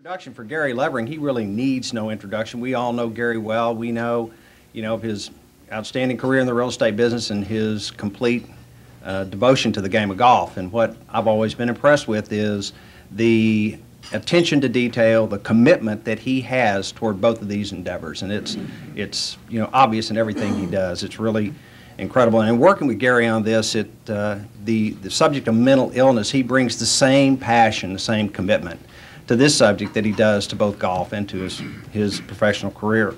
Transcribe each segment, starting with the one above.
Introduction for Gary Levering, he really needs no introduction. We all know Gary well. We know, of his outstanding career in the real estate business and his complete devotion to the game of golf. And what I've always been impressed with is the attention to detail, the commitment that he has toward both of these endeavors. And it's obvious in everything he does. It's really incredible. And working with Gary on this, the subject of mental illness, he brings the same passion, the same commitment to this subject that he does to both golf and to his professional career.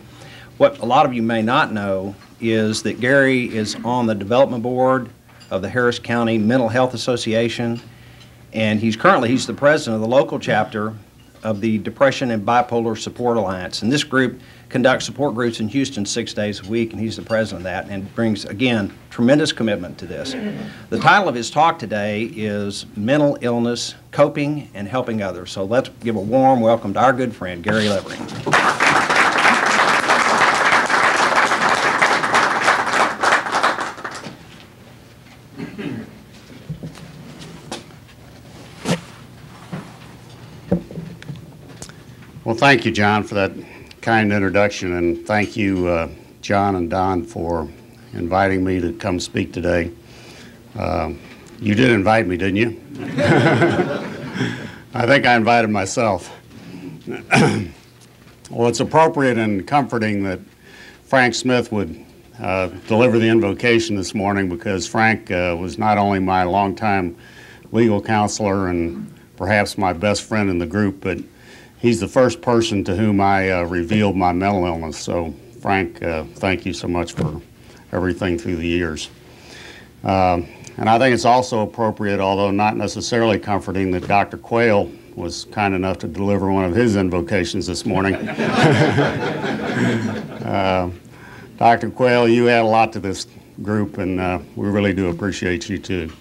What a lot of you may not know is that Gary is on the development board of the Harris County Mental Health Association, and he's the president of the local chapter of the Depression and Bipolar Support Alliance. And this group conducts support groups in Houston 6 days a week, and he's the president of that, and brings, again, tremendous commitment to this. The title of his talk today is Mental Illness, Coping and Helping Others. So let's give a warm welcome to our good friend, Gary Levering. Well, thank you, John, for that kind introduction, and thank you, John and Don, for inviting me to come speak today. You did invite me, didn't you? I think I invited myself. Well, it's appropriate and comforting that Frank Smith would deliver the invocation this morning, because Frank was not only my longtime legal counselor and perhaps my best friend in the group, but he's the first person to whom I revealed my mental illness. So, Frank, thank you so much for everything through the years. And I think it's also appropriate, although not necessarily comforting, that Dr. Quayle was kind enough to deliver one of his invocations this morning. Dr. Quayle, you add a lot to this group, and we really do appreciate you too.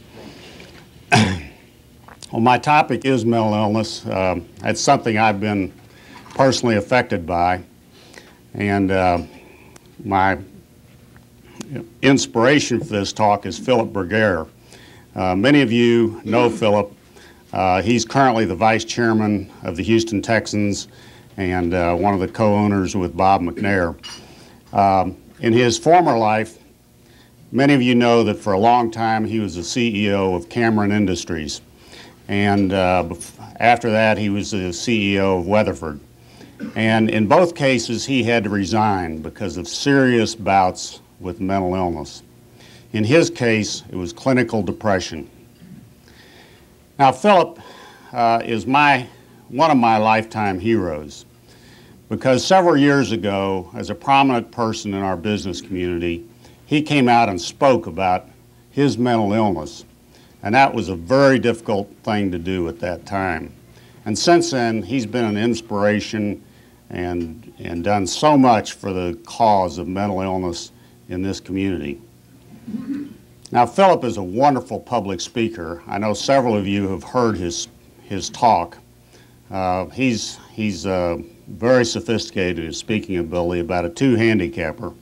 Well, my topic is mental illness. It's something I've been personally affected by, and my inspiration for this talk is Philip Bergere. Many of you know Philip. He's currently the vice chairman of the Houston Texans and one of the co-owners with Bob McNair. In his former life, many of you know that for a long time he was the CEO of Cameron Industries. And after that, he was the CEO of Weatherford. And in both cases, he had to resign because of serious bouts with mental illness. In his case, it was clinical depression. Now, Philip is one of my lifetime heroes, because several years ago, as a prominent person in our business community, he came out and spoke about his mental illness. And that was a very difficult thing to do at that time. And since then, he's been an inspiration and done so much for the cause of mental illness in this community. Now, Philip is a wonderful public speaker. I know several of you have heard his talk. He's very sophisticated in his speaking ability, about a 2 handicapper.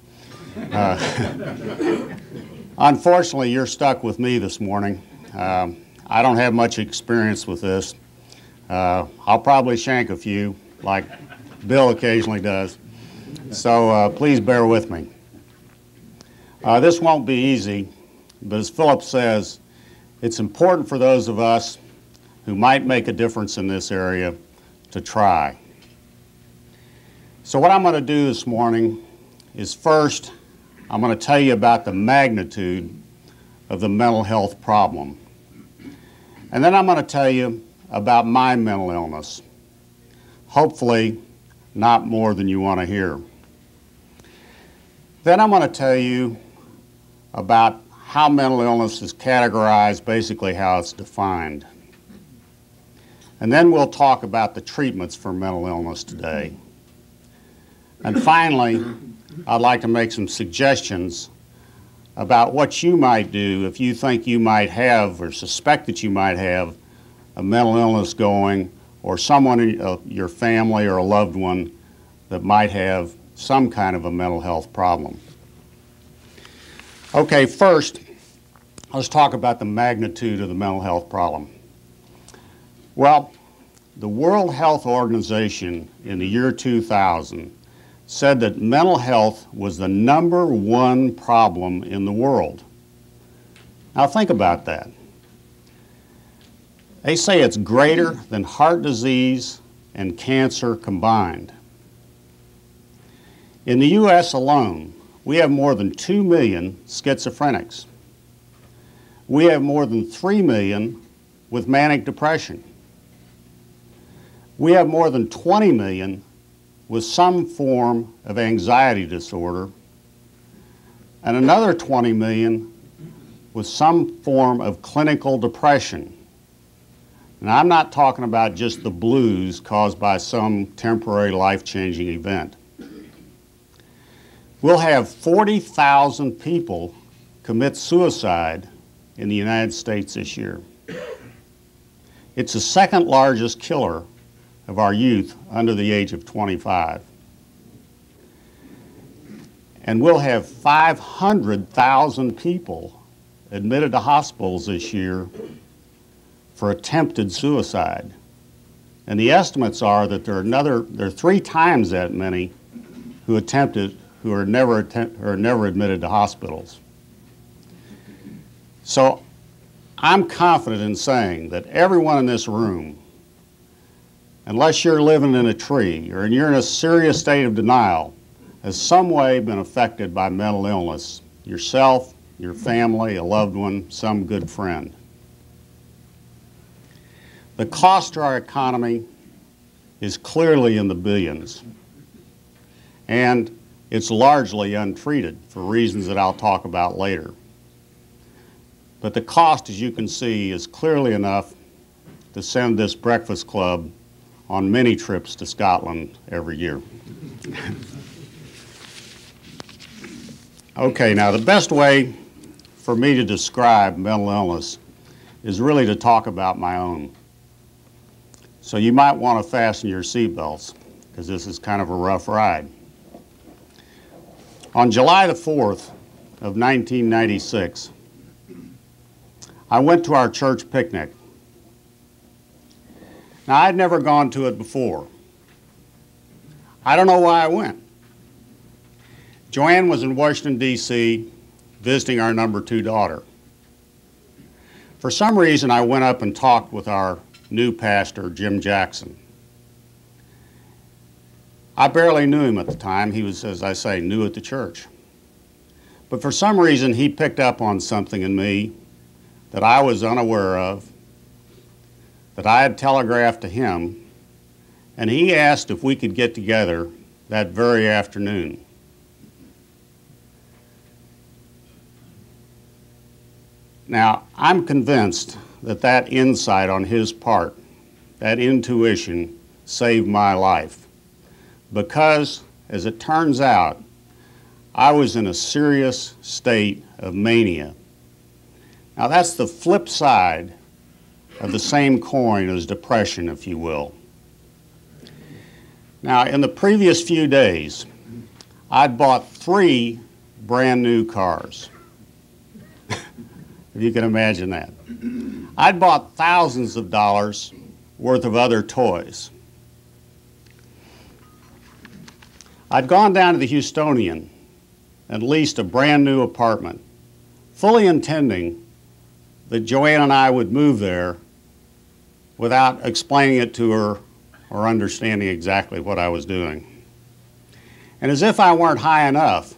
Unfortunately, you're stuck with me this morning. I don't have much experience with this. I'll probably shank a few, like Bill occasionally does. So please bear with me. This won't be easy, but as Philip says, it's important for those of us who might make a difference in this area to try. So what I'm going to do this morning is, first, I'm going to tell you about the magnitude of the mental health problem. And then I'm going to tell you about my mental illness. Hopefully, not more than you want to hear. Then I'm going to tell you about how mental illness is categorized, basically how it's defined. And then we'll talk about the treatments for mental illness today. And finally, I'd like to make some suggestions about what you might do if you think you might have or suspect that you might have a mental illness going, or someone in your family or a loved one that might have some kind of a mental health problem. Okay, first, let's talk about the magnitude of the mental health problem. Well, the World Health Organization in the year 2000 said that mental health was the #1 problem in the world. Now think about that. They say it's greater than heart disease and cancer combined. In the U.S. alone, we have more than 2 million schizophrenics. We have more than 3 million with manic depression. We have more than 20 million with some form of anxiety disorder, and another 20 million with some form of clinical depression. And I'm not talking about just the blues caused by some temporary life-changing event. We'll have 40,000 people commit suicide in the United States this year. It's the second largest killer of our youth under the age of 25. And we'll have 500,000 people admitted to hospitals this year for attempted suicide. And the estimates are that there are 3 times that many who are never admitted to hospitals. So I'm confident in saying that everyone in this room, unless you're living in a tree or you're in a serious state of denial, has some way been affected by mental illness, yourself, your family, a loved one, some good friend. The cost to our economy is clearly in the billions, and it's largely untreated for reasons that I'll talk about later. But the cost, as you can see, is clearly enough to send this Breakfast Club on many trips to Scotland every year. Okay, now the best way for me to describe mental illness is really to talk about my own. So you might want to fasten your seatbelts, because this is kind of a rough ride. On July the 4th of 1996, I went to our church picnic. Now, I'd never gone to it before. I don't know why I went. Joanne was in Washington, D.C., visiting our #2 daughter. For some reason, I went up and talked with our new pastor, Jim Jackson. I barely knew him at the time. He was, as I say, new at the church. But for some reason, he picked up on something in me that I was unaware of, that I had telegraphed to him, and he asked if we could get together that very afternoon. Now, I'm convinced that that insight on his part, that intuition, saved my life. Because, as it turns out, I was in a serious state of mania. Now, that's the flip side of the same coin as depression, if you will. Now, in the previous few days, I'd bought 3 brand new cars. If you can imagine that. I'd bought thousands of dollars worth of other toys. I'd gone down to the Houstonian and leased a brand new apartment, fully intending that Joanne and I would move there without explaining it to her or understanding exactly what I was doing. And as if I weren't high enough,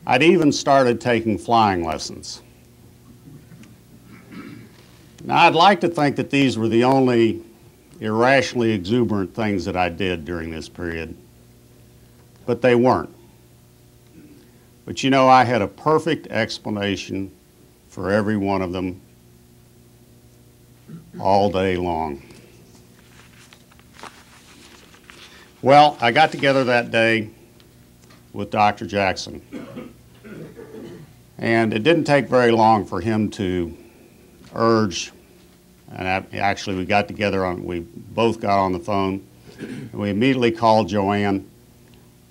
I'd even started taking flying lessons. Now, I'd like to think that these were the only irrationally exuberant things that I did during this period, but they weren't. But you know, I had a perfect explanation for every one of them all day long. Well, I got together that day with Dr. Jackson, and it didn't take very long for him to urge, and actually we both got on the phone, and we immediately called Joanne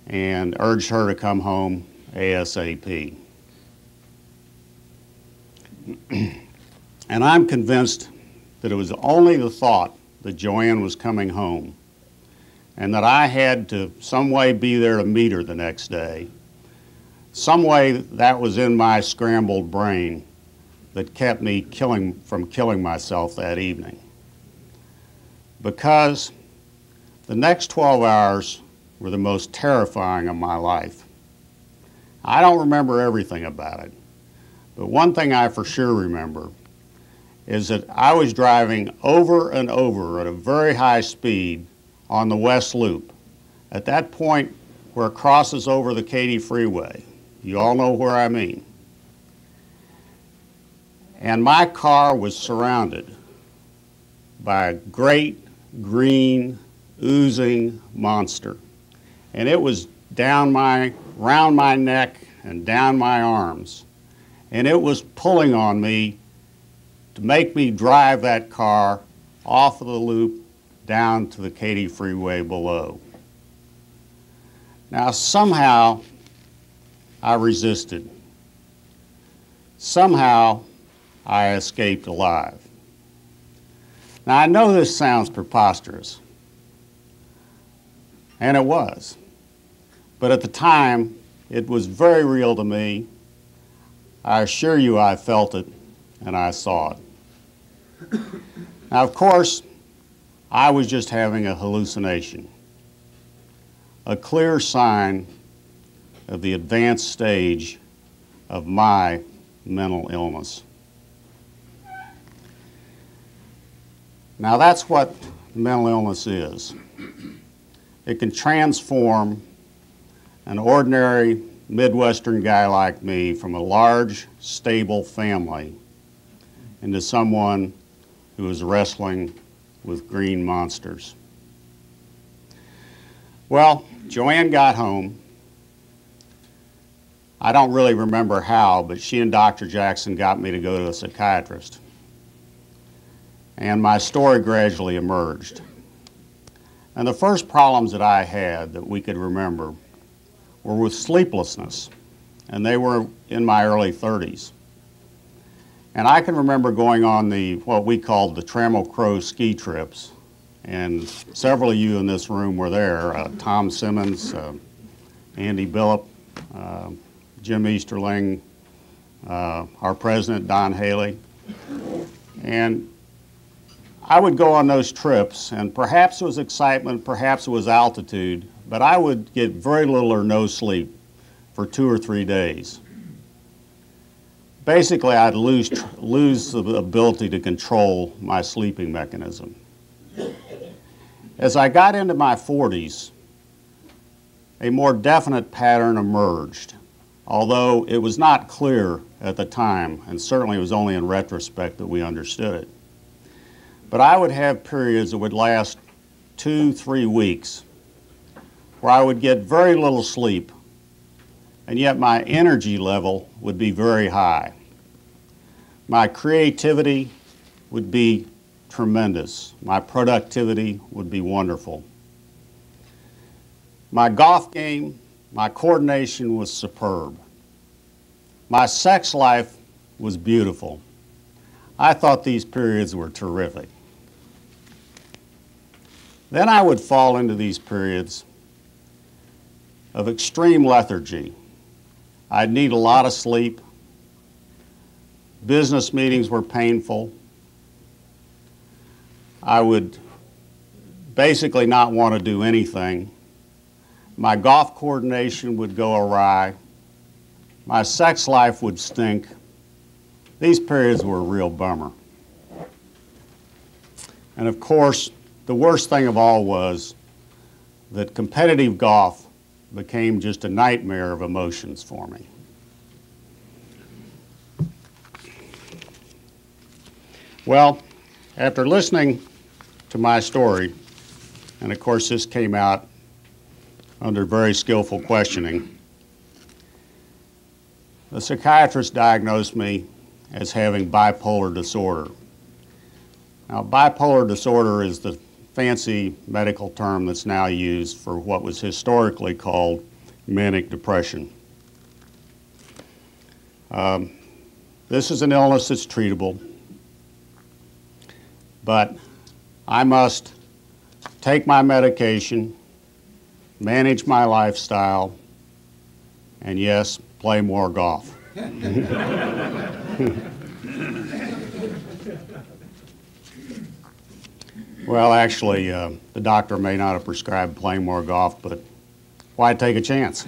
and urged her to come home ASAP. And I'm convinced that it was only the thought that Joanne was coming home and that I had to some way be there to meet her the next day, some way that was in my scrambled brain that kept me from killing myself that evening. Because the next 12 hours were the most terrifying of my life. I don't remember everything about it, but one thing I for sure remember is that I was driving over and over at a very high speed on the West Loop, at that point where it crosses over the Katy Freeway. You all know where I mean. And my car was surrounded by a great green oozing monster. And it was around my neck and down my arms. And it was pulling on me to make me drive that car off of the loop down to the Katy Freeway below. Now somehow I resisted. Somehow I escaped alive. Now I know this sounds preposterous, and it was, but at the time it was very real to me. I assure you I felt it and I saw it. Now, of course, I was just having a hallucination, a clear sign of the advanced stage of my mental illness. Now, that's what mental illness is. It can transform an ordinary Midwestern guy like me from a large, stable family into someone who is wrestling with green monsters. Well, Joanne got home. I don't really remember how, but she and Dr. Jackson got me to go to a psychiatrist. And my story gradually emerged. And the first problems that I had that we could remember were with sleeplessness, and they were in my early 30s. And I can remember going on what we called the Trammell Crow ski trips, and several of you in this room were there, Tom Simmons, Andy Billop, Jim Easterling, our president, Don Haley. And I would go on those trips, and perhaps it was excitement, perhaps it was altitude, but I would get very little or no sleep for 2 or 3 days. Basically, I'd lose the ability to control my sleeping mechanism. As I got into my 40s, a more definite pattern emerged, although it was not clear at the time, and certainly it was only in retrospect that we understood it. But I would have periods that would last 2-3 weeks where I would get very little sleep, and yet my energy level would be very high. My creativity would be tremendous. My productivity would be wonderful. My golf game, my coordination was superb. My sex life was beautiful. I thought these periods were terrific. Then I would fall into these periods of extreme lethargy. I'd need a lot of sleep. Business meetings were painful. I would basically not want to do anything. My golf coordination would go awry. My sex life would stink. These periods were a real bummer. And of course, the worst thing of all was that competitive golf became just a nightmare of emotions for me. Well, after listening to my story, and of course this came out under very skillful questioning, the psychiatrist diagnosed me as having bipolar disorder. Now, bipolar disorder is the fancy medical term that's now used for what was historically called manic depression. This is an illness that's treatable, but I must take my medication, manage my lifestyle, and yes, play more golf. Well, actually, the doctor may not have prescribed playing more golf, but why take a chance?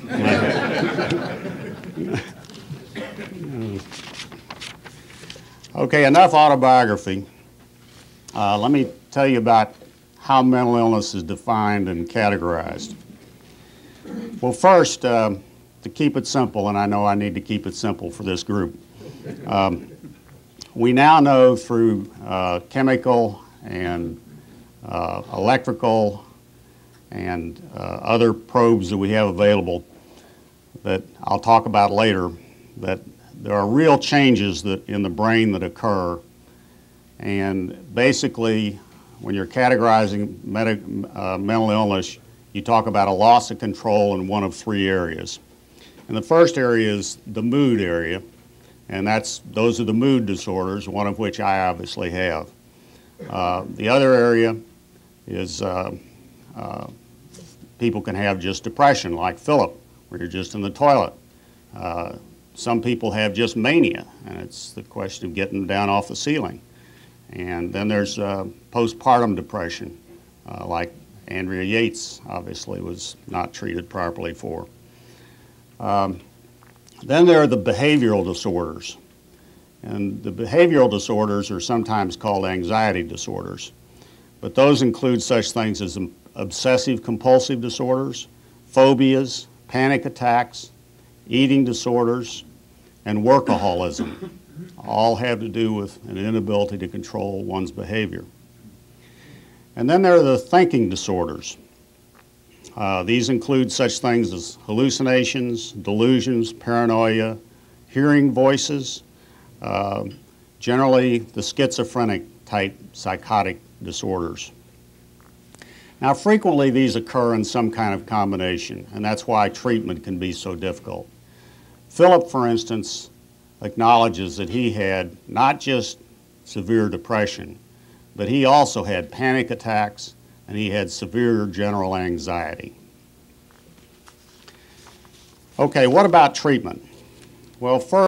Okay, enough autobiography. Let me tell you about how mental illness is defined and categorized. Well, first, to keep it simple, and I know I need to keep it simple for this group, we now know through chemical and electrical and other probes that we have available that I'll talk about later, that there are real changes in the brain that occur. And basically, when you're categorizing mental illness, you talk about a loss of control in one of three areas. And the first area is the mood area, and those are the mood disorders, one of which I obviously have. The other area is people can have just depression, like Philip, where you're just in the toilet. Some people have just mania, and it's the question of getting them down off the ceiling. And then there's postpartum depression, like Andrea Yates obviously was not treated properly for. Then there are the behavioral disorders. And the behavioral disorders are sometimes called anxiety disorders. But those include such things as obsessive compulsive disorders, phobias, panic attacks, eating disorders, and workaholism. All have to do with an inability to control one's behavior. And then there are the thinking disorders. These include such things as hallucinations, delusions, paranoia, hearing voices, generally the schizophrenic type psychotic disorders. Now, frequently these occur in some kind of combination, and that's why treatment can be so difficult. Philip, for instance, acknowledges that he had not just severe depression, but he also had panic attacks and he had severe general anxiety. Okay, what about treatment? Well, first,